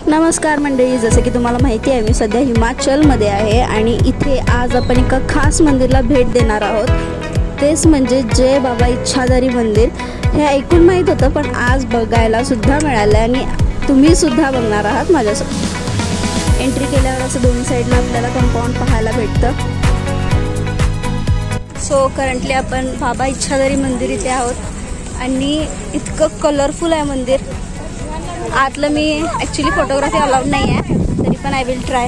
नमस्कार मंडळी, जसे की तुम्हाला माहिती आहे मी सध्या हिमाचलमध्ये आहे आणि इथे आज आपण एका खास मंदिराला भेट देणार आहोत। तेच म्हणजे जय बाबा इच्छाधारी मंदिर। हे ऐकून माहित होतं पण आज बघायला सुद्धा मिळालं आणि तुम्ही सुद्धा बघणार आहात माझ्यासोबत। एंट्री केल्यावर असं दोन्ही साइडला आपल्याला कंपाऊंड पाहायला भेटतं। सो करंटली आपण बाबा इच्छाधारी मंदिर इथे आहोत आणि इतकं कलरफुल आहे मंदिर। आतलं मी ॲक्च्युली फोटोग्राफी अलाउड नाही आहे, तरी पण आय विल ट्राय।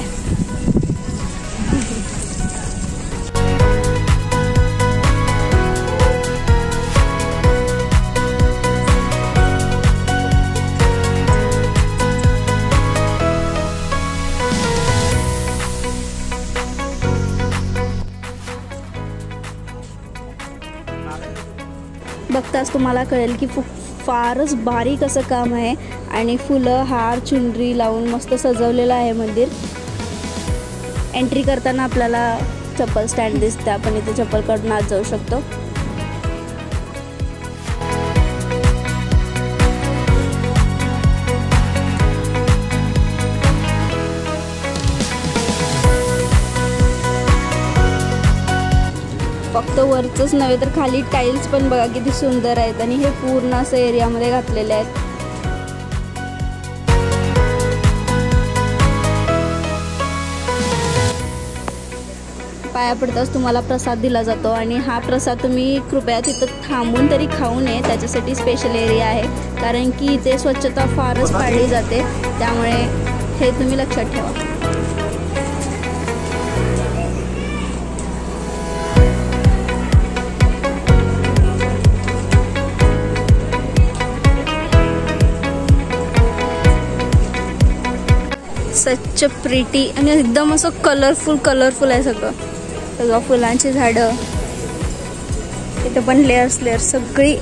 बघताच तुम्हाला कळेल की फारच बारीक असं काम आहे आणि फुलं, हार, चुनरी लावून मस्त सजवलेलं आहे मंदिर। एंट्री करताना आपल्याला चप्पल स्टँड दिसते, आपण इथे चप्पल काढून आत जाऊ शकतो। फक्त वरचंच नव्हे तर खाली टाइल्स पण बघा किती सुंदर आहेत आणि हे पूर्ण असं एरियामध्ये घातलेले आहेत। पाया पडताच तुम्हाला प्रसाद दिला जातो आणि हा प्रसाद तुम्ही कृपया तिथं थांबून तरी खाऊ नये, त्याच्यासाठी स्पेशल एरिया आहे, कारण की इथे स्वच्छता फारच पाळली जाते, त्यामुळे हे तुम्ही लक्षात ठेवा। सच प्रिटी आणि एकदम असं कलरफुल आहे सगळं फुलांची झाडं। इथे पण लेयर्स सगळी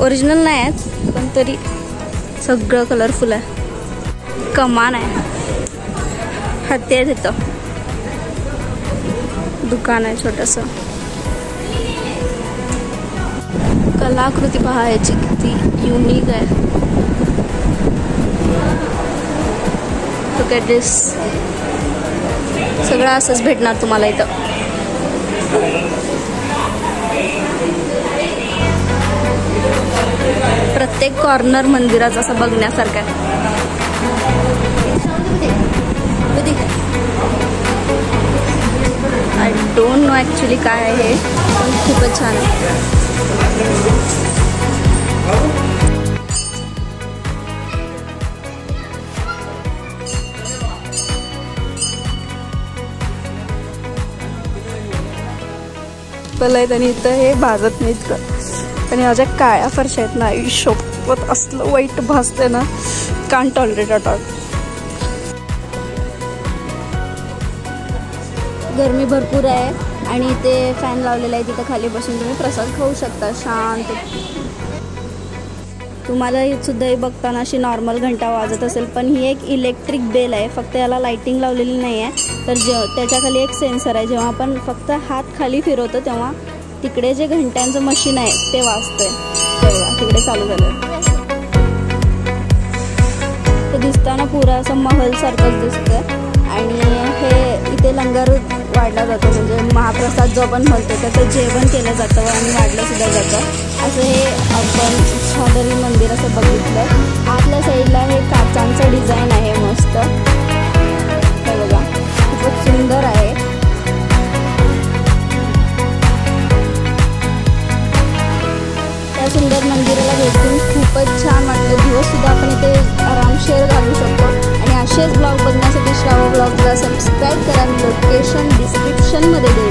ओरिजिनल नाही आहेत पण तरी सगळं कलरफुल आहे। कमान आहे, हत्ती आहे, तिथं दुकान आहे छोटंसं। कलाकृती पहा याची किती युनिक आहे। Look at this. सगळं असंच भेटणार तुम्हाला इथं। प्रत्येक कॉर्नर मंदिराचं असं बघण्यासारखं आहे। आय डोंट नो ॲक्च्युली काय आहे हे, पण खूपच छान आहे। आणि इथं हे भाजत नाही इतकं, आणि माझ्या काळ्या फरशा आहेत ना, शोपत असलं वाईट भाजते ना, कांट टॉलरेट अट ऑल। गरमी भरपूर आहे आणि इथे फॅन लावलेला आहे, तिथं खाली बसून तुम्ही प्रसाद खाऊ शकता शांत। तुम्हाला सुद्धा हे बघताना अशी नॉर्मल घंटा वाजत असेल, पण ही एक इलेक्ट्रिक बेल आहे, फक्त याला लाइटिंग लावलेली नाही आहे। तर त्याच्या खाली एक सेन्सर आहे, जेव्हा आपण फक्त हात खाली फिरवतो तेव्हा तिकडे जे घंट्यांचं मशीन आहे ते वाजतंय, तेव्हा तिकडे चालू झालं। ते दिसताना पुरा असं महल सारखंच दिसतं आणि हे इथे लंगर वाढला जातो, म्हणजे महाप्रसाद जो आपण म्हणतो त्याचं जेवण केलं जातं आणि वाढलं सुद्धा जातं। असं हे आपण इच्छाधारी मंदिर असं बघितलं। आतल्या साईडला हे काचांचं डिझाईन आहे मस्त, हे बघा खूपच सुंदर आहे। त्या सुंदर मंदिराला भेटून खूपच छान वाटलं। दिवससुद्धा आपण इथे आरामशीर घालू शकतो आणि असेच ब्लॉग बघण्यासाठी श्रावो ब्लॉगला सबस्क्राईब करा। मी लोकेशन डिस्क्रिप्शनमध्ये देईन।